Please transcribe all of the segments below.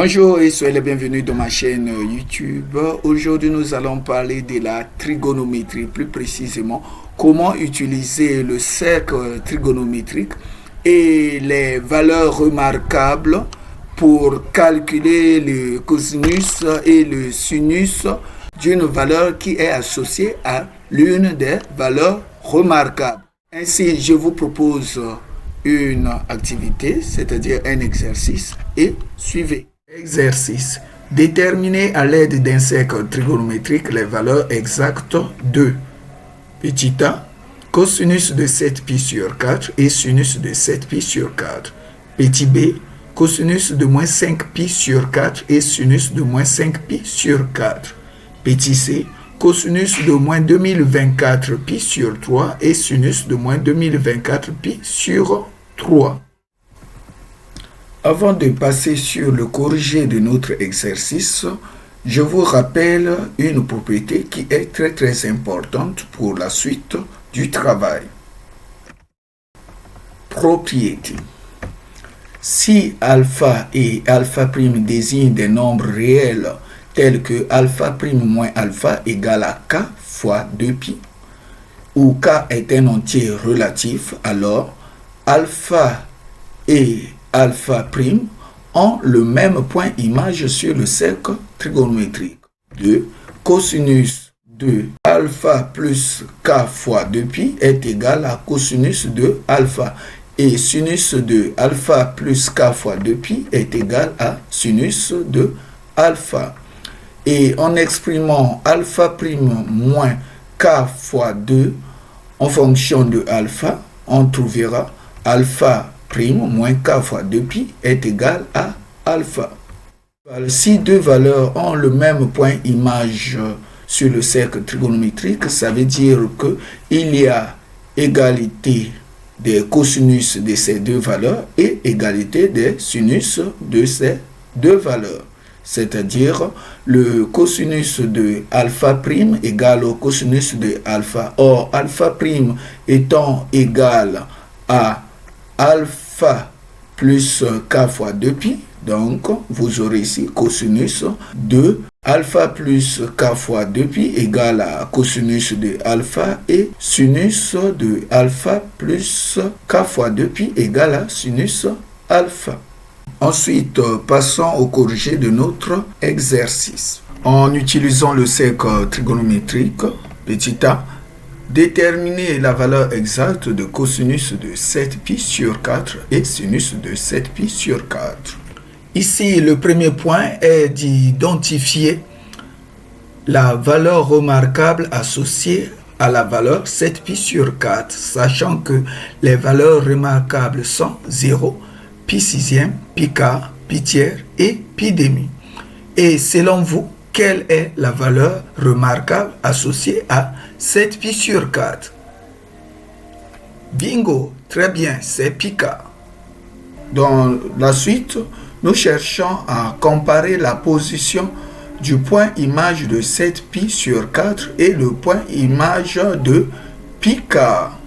Bonjour et soyez les bienvenus dans ma chaîne YouTube. Aujourd'hui, nous allons parler de la trigonométrie, plus précisément comment utiliser le cercle trigonométrique et les valeurs remarquables pour calculer le cosinus et le sinus d'une valeur qui est associée à l'une des valeurs remarquables. Ainsi, je vous propose une activité, c'est-à-dire un exercice, et suivez. Exercice. Déterminer à l'aide d'un cercle trigonométrique les valeurs exactes de petit a, cosinus de 7π sur 4 et sinus de 7π sur 4. Petit b, cosinus de moins 5π sur 4 et sinus de moins 5π sur 4. Petit c, cosinus de moins 2024π sur 3 et sinus de moins 2024π sur 3. Avant de passer sur le corrigé de notre exercice, je vous rappelle une propriété qui est très importante pour la suite du travail. Propriété. Si alpha et alpha' désignent des nombres réels tels que alpha' moins alpha égale à k fois 2π, où k est un entier relatif, alors alpha et alpha' ont le même point image sur le cercle trigonométrique. 2. Cosinus de alpha plus k fois 2π est égal à cosinus de alpha. Et sinus de alpha plus k fois 2π est égal à sinus de alpha. Et en exprimant alpha' moins k fois 2 en fonction de alpha, on trouvera alpha' moins k fois 2π est égal à alpha. Si deux valeurs ont le même point image sur le cercle trigonométrique, ça veut dire qu'il y a égalité des cosinus de ces deux valeurs et égalité des sinus de ces deux valeurs. C'est-à-dire le cosinus de alpha' égale au cosinus de alpha. Or, alpha' étant égal à alpha plus k fois 2π, donc vous aurez ici cosinus de alpha plus k fois 2π égale à cosinus de alpha et sinus de alpha plus k fois 2π égale à sinus alpha. Ensuite, passons au corrigé de notre exercice. En utilisant le cercle trigonométrique, petit a, déterminer la valeur exacte de cosinus de 7π sur 4 et sinus de 7π sur 4. Ici, le premier point est d'identifier la valeur remarquable associée à la valeur 7π sur 4, sachant que les valeurs remarquables sont 0, π sixième, π quart, π tiers et π demi. Et selon vous, quelle est la valeur remarquable associée à 7π sur 4? Bingo, très bien, c'est π quart. Dans la suite, nous cherchons à comparer la position du point image de 7π sur 4 et le point image de π quart.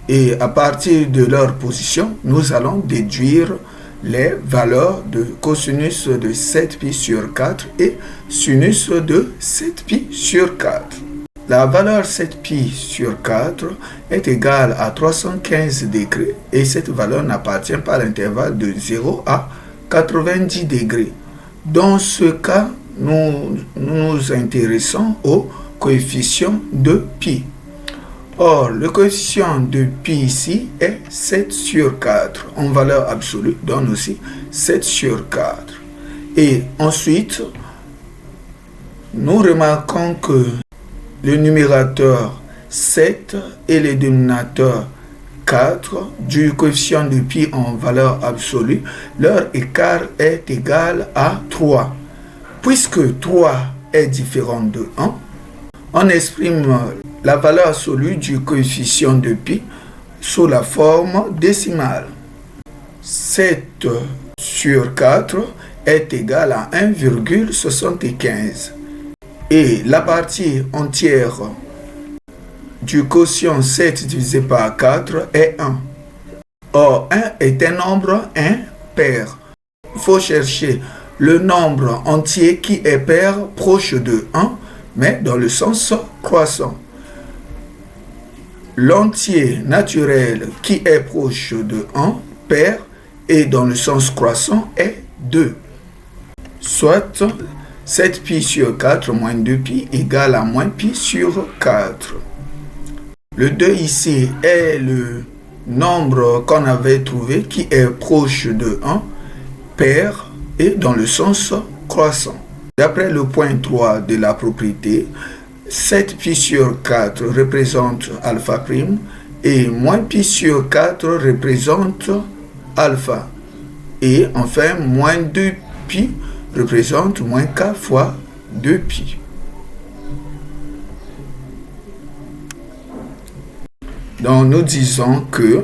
Et à partir de leur position, nous allons déduire les valeurs de cosinus de 7π sur 4 et sinus de 7π sur 4. La valeur 7π sur 4 est égale à 315 degrés et cette valeur n'appartient pas à l'intervalle de 0 à 90 degrés. Dans ce cas, nous nous intéressons au coefficient de π. Or, le coefficient de π ici est 7 sur 4. En valeur absolue, donne aussi 7 sur 4. Et ensuite, nous remarquons que le numérateur 7 et le dénominateur 4 du coefficient de π en valeur absolue, leur écart est égal à 3. Puisque 3 est différent de 1, on exprime la valeur absolue du coefficient de π sous la forme décimale. 7 sur 4 est égal à 1,75. Et la partie entière du quotient 7 divisé par 4 est 1. Or, 1 est un nombre impair. Il faut chercher le nombre entier qui est pair proche de 1, mais dans le sens croissant. L'entier naturel qui est proche de 1, pair, et dans le sens croissant est 2. Soit 7pi sur 4 moins 2pi égale à moins pi sur 4. Le 2 ici est le nombre qu'on avait trouvé qui est proche de 1, pair, et dans le sens croissant. D'après le point 3 de la propriété, 7pi sur 4 représente alpha prime et moins pi sur 4 représente alpha. Et enfin, moins 2pi représente moins k fois 2pi. Donc nous disons que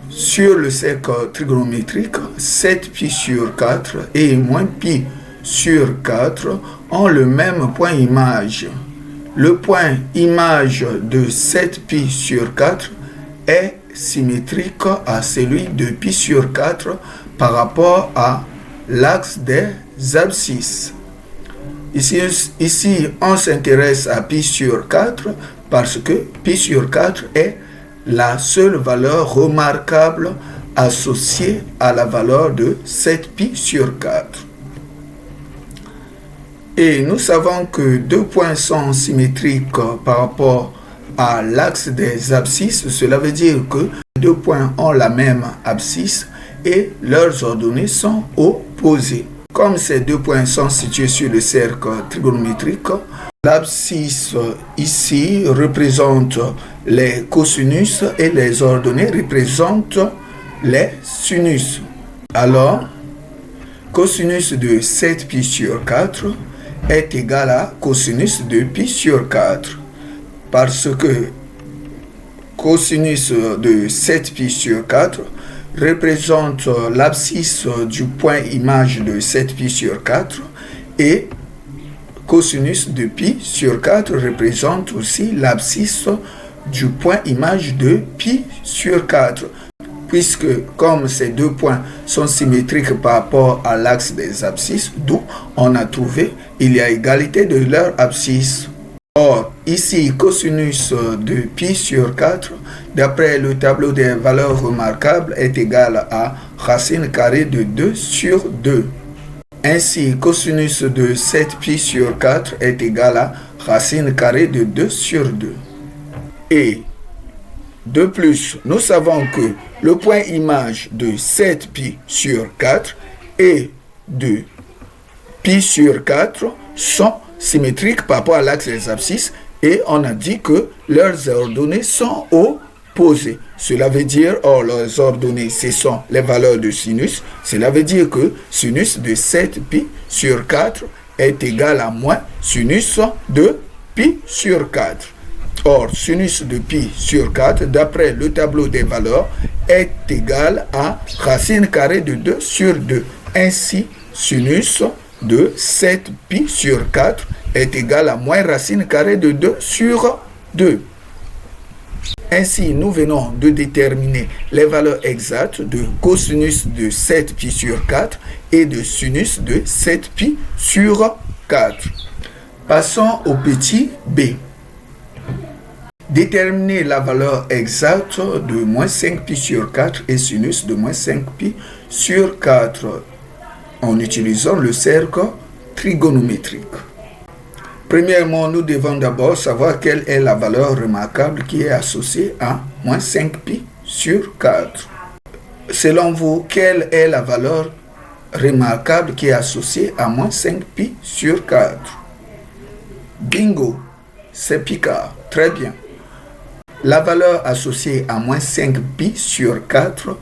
sur le cercle trigonométrique, 7pi sur 4 et moins pi sur 4 ont le même point image. Le point image de 7pi sur 4 est symétrique à celui de pi sur 4 par rapport à l'axe des abscisses. Ici, on s'intéresse à pi sur 4 parce que pi sur 4 est la seule valeur remarquable associée à la valeur de 7pi sur 4. Et nous savons que deux points sont symétriques par rapport à l'axe des abscisses. Cela veut dire que deux points ont la même abscisse et leurs ordonnées sont opposées. Comme ces deux points sont situés sur le cercle trigonométrique, l'abscisse ici représente les cosinus et les ordonnées représentent les sinus. Alors, cosinus de 7pi sur 4 est égal à cosinus de pi sur 4. Parce que cosinus de 7pi sur 4 représente l'abscisse du point image de 7pi sur 4 et cosinus de pi sur 4 représente aussi l'abscisse du point image de pi sur 4. Puisque comme ces deux points sont symétriques par rapport à l'axe des abscisses, d'où on a trouvé il y a égalité de leur abscisse. Or, ici, cosinus de pi sur 4, d'après le tableau des valeurs remarquables, est égal à racine carrée de 2 sur 2. Ainsi, cosinus de 7pi sur 4 est égal à racine carrée de 2 sur 2. Et de plus, nous savons que le point image de 7pi sur 4 et de pi sur 4 sont symétriques par rapport à l'axe des abscisses et on a dit que leurs ordonnées sont opposées. Cela veut dire, leurs ordonnées, ce sont les valeurs de sinus. Cela veut dire que sinus de 7pi sur 4 est égal à moins sinus de pi sur 4. Or, sinus de pi sur 4, d'après le tableau des valeurs, est égal à racine carrée de 2 sur 2. Ainsi, sinus de 7pi sur 4 est égal à moins racine carrée de 2 sur 2. Ainsi, nous venons de déterminer les valeurs exactes de cosinus de 7pi sur 4 et de sinus de 7pi sur 4. Passons au petit b. Déterminer la valeur exacte de moins 5pi sur 4 et sinus de moins 5pi sur 4 en utilisant le cercle trigonométrique. Premièrement, nous devons d'abord savoir quelle est la valeur remarquable qui est associée à moins 5pi sur 4. Selon vous, quelle est la valeur remarquable qui est associée à moins 5pi sur 4? Bingo, c'est Picard, très bien. La valeur associée à moins 5pi sur 4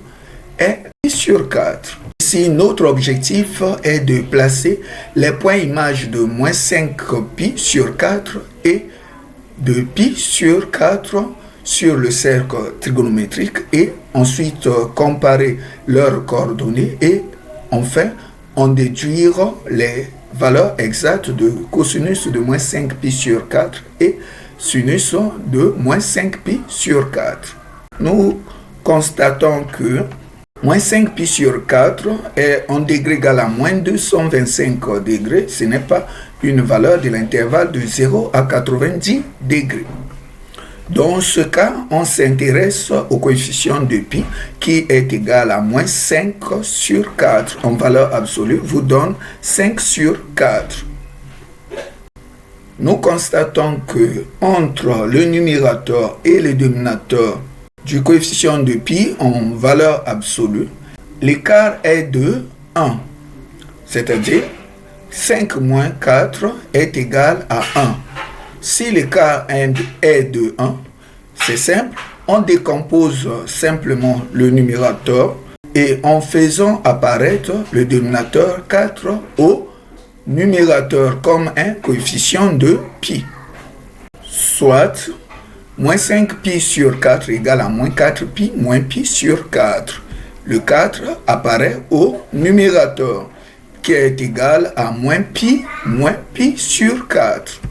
est pi sur 4. Ici, notre objectif est de placer les points images de moins 5pi sur 4 et de pi sur 4 sur le cercle trigonométrique et ensuite comparer leurs coordonnées et enfin en déduire les valeurs exactes de cosinus de moins 5pi sur 4 et sinus de moins 5pi sur 4. Nous constatons que Moins 5 pi sur 4 est en degré égal à moins 225 degrés. Ce n'est pas une valeur de l'intervalle de 0 à 90 degrés. Dans ce cas, on s'intéresse au coefficient de pi qui est égal à moins 5 sur 4. En valeur absolue, vous donne 5 sur 4. Nous constatons que entre le numérateur et le dénominateur du coefficient de pi en valeur absolue, l'écart est de 1. C'est-à-dire 5 moins 4 est égal à 1. Si l'écart est de 1, c'est simple, on décompose simplement le numérateur et en faisant apparaître le dénominateur 4 au numérateur comme un coefficient de pi. Soit, moins 5 pi sur 4 égale à moins 4 pi moins pi sur 4. Le 4 apparaît au numérateur qui est égal à moins pi sur 4.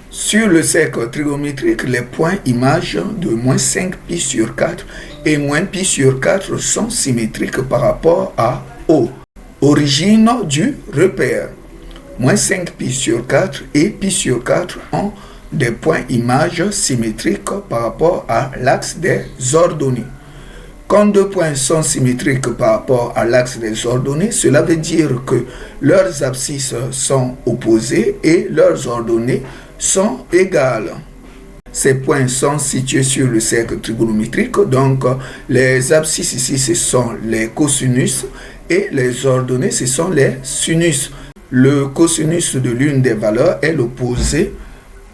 Sur le cercle trigonométrique, les points images de moins 5 pi sur 4 et moins pi sur 4 sont symétriques par rapport à O, origine du repère. Moins 5 pi sur 4 et pi sur 4 ont des points images symétriques par rapport à l'axe des ordonnées. Quand deux points sont symétriques par rapport à l'axe des ordonnées, cela veut dire que leurs abscisses sont opposées et leurs ordonnées sont égales. Ces points sont situés sur le cercle trigonométrique, donc les abscisses ici ce sont les cosinus et les ordonnées ce sont les sinus. Le cosinus de l'une des valeurs est l'opposé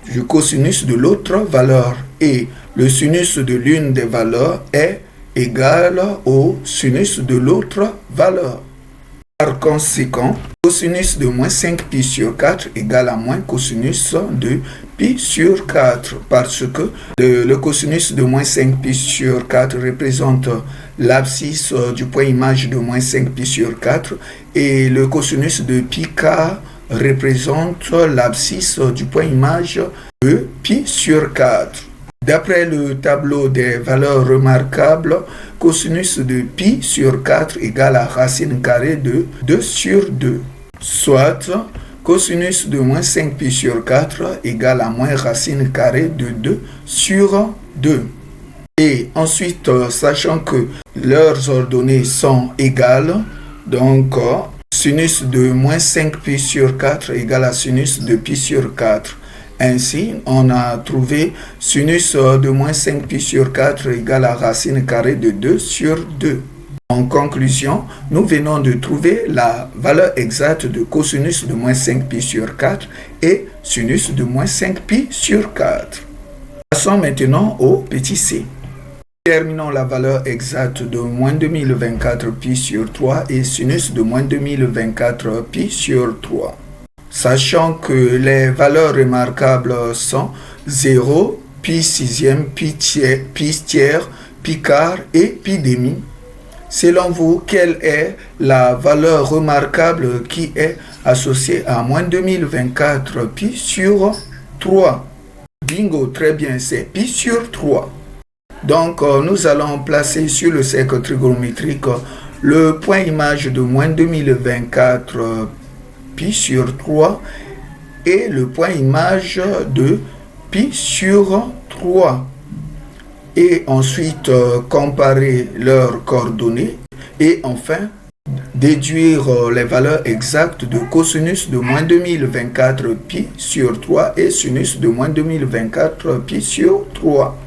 du cosinus de l'autre valeur et le sinus de l'une des valeurs est égal au sinus de l'autre valeur. Par conséquent, cosinus de moins 5 pi sur 4 égale à moins cosinus de pi sur 4 parce que le cosinus de moins 5 pi sur 4 représente l'abscisse du point image de moins 5 pi sur 4 et le cosinus de pi k représente l'abscisse du point image de pi sur 4. D'après le tableau des valeurs remarquables, cosinus de pi sur 4 égale à racine carrée de 2 sur 2. Soit, cosinus de moins 5 pi sur 4 égale à moins racine carrée de 2 sur 2. Et ensuite, sachant que leurs ordonnées sont égales, donc sinus de moins 5 pi sur 4 égale à sinus de pi sur 4. Ainsi, on a trouvé sinus de moins 5 pi sur 4 égale à racine carrée de 2 sur 2. En conclusion, nous venons de trouver la valeur exacte de cosinus de moins 5 pi sur 4 et sinus de moins 5 pi sur 4. Passons maintenant au petit c. Déterminons la valeur exacte de moins 2024 pi sur 3 et sinus de moins 2024 pi sur 3. Sachant que les valeurs remarquables sont 0, pi sixième, pi tiers, pi quart et pi demi. Selon vous, quelle est la valeur remarquable qui est associée à moins 2024 pi sur 3? Bingo, très bien, c'est pi sur 3. Donc, nous allons placer sur le cercle trigonométrique le point image de moins 2024 pi sur 3 et le point image de pi sur 3. Et ensuite, comparer leurs coordonnées et enfin, déduire les valeurs exactes de cosinus de moins 2024 pi sur 3 et sinus de moins 2024 pi sur 3.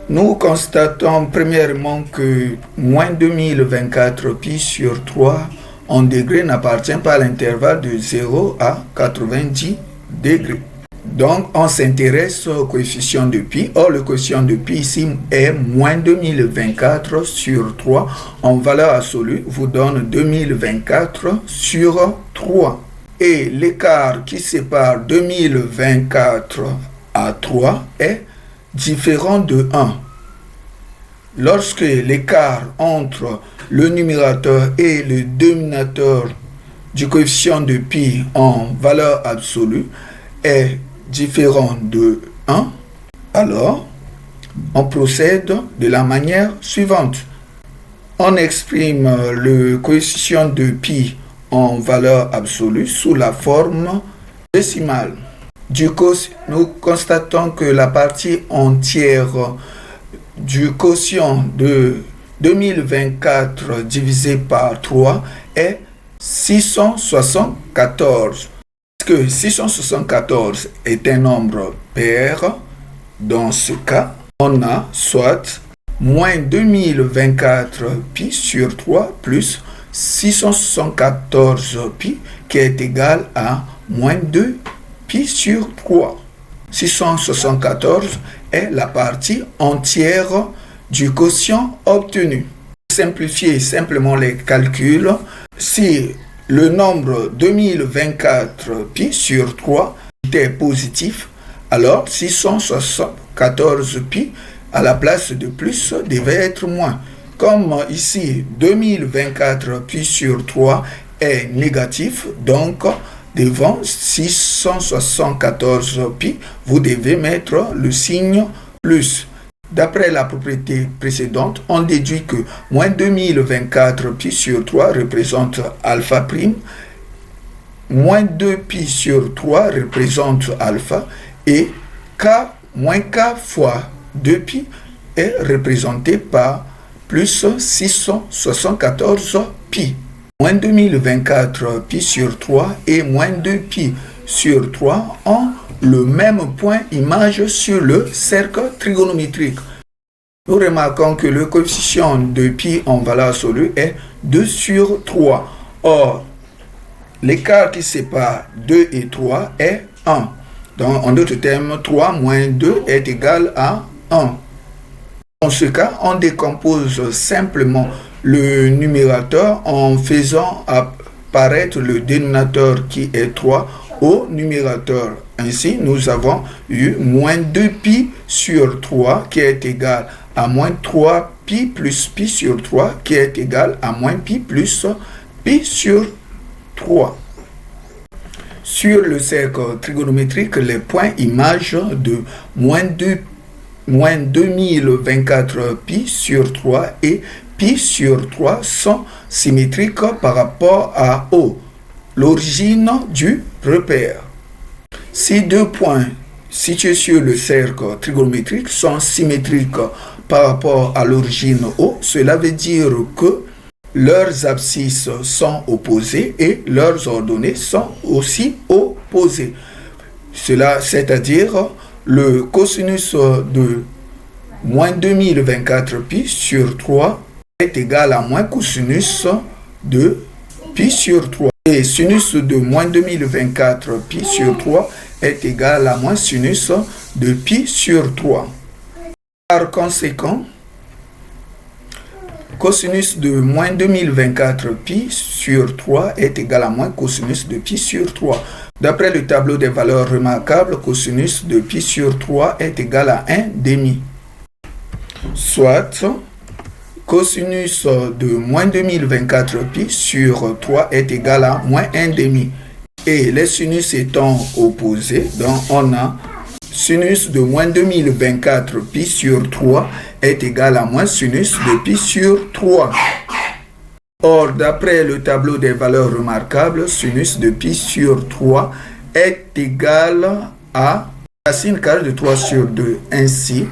Nous constatons premièrement que moins 2024 pi sur 3 en degrés n'appartient pas à l'intervalle de 0 à 90 degrés. Donc, on s'intéresse au coefficient de pi. Or, le coefficient de pi ici est moins 2024 sur 3. En valeur absolue, vous donne 2024 sur 3. Et l'écart qui sépare 2024 à 3 est différent de 1. Lorsque l'écart entre le numérateur et le dénominateur du coefficient de pi en valeur absolue est différent de 1, alors on procède de la manière suivante. On exprime le coefficient de pi en valeur absolue sous la forme décimale. Nous constatons que la partie entière du quotient de 2024 divisé par 3 est 674. Puisque 674 est un nombre pair, dans ce cas, on a soit moins 2024 pi sur 3 plus 674 pi qui est égal à moins 2 pi sur 3. 674 est la partie entière du quotient obtenu. Simplifier simplement les calculs, si le nombre 2024 pi sur 3 était positif, alors 674 pi à la place de plus devait être moins. Comme ici 2024 pi sur 3 est négatif, donc devant 674 pi, vous devez mettre le signe plus. D'après la propriété précédente, on déduit que moins 2024 pi sur 3 représente alpha prime, moins 2 pi sur 3 représente alpha, et k moins k fois 2 pi est représenté par plus 674 pi. Moins 2024 pi sur 3 et moins 2 pi sur 3 ont le même point image sur le cercle trigonométrique. Nous remarquons que le coefficient de pi en valeur absolue est 2 sur 3. Or, l'écart qui sépare 2 et 3 est 1. Donc, en d'autres termes, 3 moins 2 est égal à 1. Dans ce cas, on décompose simplement le numérateur en faisant apparaître le dénominateur qui est 3 au numérateur. Ainsi, nous avons eu moins 2 pi sur 3 qui est égal à moins 3 pi plus pi sur 3 qui est égal à moins pi plus pi sur 3. Sur le cercle trigonométrique, les points images de moins 2024 pi sur 3 et pi sur 3 sont symétriques par rapport à O, l'origine du repère. Ces deux points situés sur le cercle trigonométrique sont symétriques par rapport à l'origine O, cela veut dire que leurs abscisses sont opposées et leurs ordonnées sont aussi opposées. Cela, c'est-à-dire le cosinus de moins 2024 pi sur 3 est égal à moins cosinus de pi sur 3. Et sinus de moins 2024 pi sur 3 est égal à moins sinus de pi sur 3. Par conséquent, cosinus de moins 2024 pi sur 3 est égal à moins cosinus de pi sur 3. D'après le tableau des valeurs remarquables, cosinus de pi sur 3 est égal à 1 demi. Soit, cosinus de moins 2024 pi sur 3 est égal à moins 1 demi. Et les sinus étant opposés, donc on a sinus de moins 2024 pi sur 3 est égal à moins sinus de pi sur 3. Or, d'après le tableau des valeurs remarquables, sinus de pi sur 3 est égal à racine carrée de 3 sur 2. Ainsi,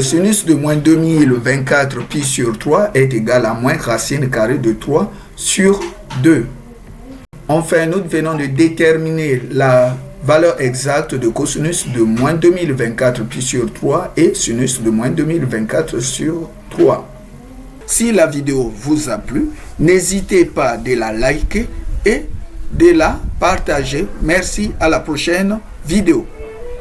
sinus de moins 2024 pi sur 3 est égal à moins racine carrée de 3 sur 2. Enfin, nous venons de déterminer la valeur exacte de cosinus de moins 2024 pi sur 3 et sinus de moins 2024 sur 3. Si la vidéo vous a plu, n'hésitez pas de la liker et de la partager. Merci, à la prochaine vidéo.